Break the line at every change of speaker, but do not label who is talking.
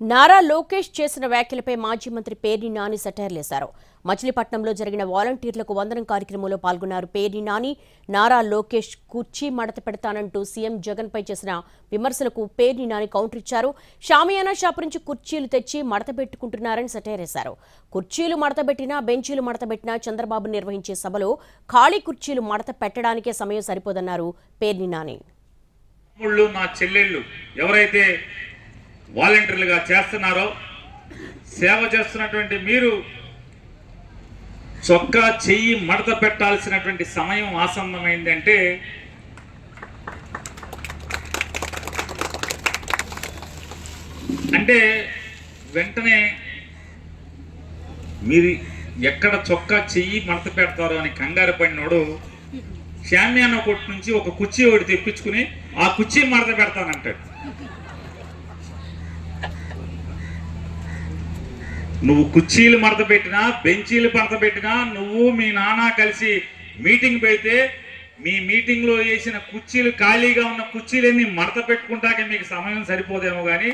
నారా లోకేష్ చేసిన వ్యాఖ్యలపై మాజీ మంత్రి పేర్ని నాని సెటైర్లేశారు. మచిలీపట్నంలో జరిగిన వాలంటీర్లకు వందనం కార్యక్రమంలో పాల్గొన్నారు పేర్ని నాని. నారా లోకేష్ కుర్చీ మడత పెడతానంటూ సీఎం జగన్పై చేసిన విమర్శలకు పేర్ని నాని కౌంటర్ ఇచ్చారు. షామియానా షాపు నుంచి కుర్చీలు తెచ్చి మడత పెట్టుకుంటున్నారని సెటైరేశారు. కుర్చీలు మడతబెట్టినా బెంచీలు మడతబెట్టినా చంద్రబాబు నిర్వహించే సభలో ఖాళీ కుర్చీలు మడత పెట్టడానికే సమయం సరిపోదన్నారు పేర్ని నాని.
నా చెల్లెళ్ళు ఎవరైతే వాలంటీర్లుగా చేస్తున్నారో, సేవ చేస్తున్నటువంటి మీరు చొక్కా చెయ్యి మడత పెట్టాల్సినటువంటి సమయం ఆసన్నమైంది. అంటే వెంటనే మీరు ఎక్కడ చొక్కా చెయ్యి మడత పెడతారో అని కంగారు పడినోడు షామియానా కొట్టు నుంచి ఒక కుర్చీ ఒకటి తెప్పించుకుని ఆ కుర్చీ మడత పెడతానంటాడు. నువ్వు కుర్చీలు మడత పెట్టినా బెంచీలు మడత పెట్టినా నువ్వు మీ నాన్న కలిసి మీటింగ్ పెడితే మీ మీటింగ్లో వేసిన కుర్చీలు ఖాళీగా ఉన్న కుర్చీలన్నీ మడత పెట్టుకుంటాకే మీకు సమయం సరిపోదేమో కానీ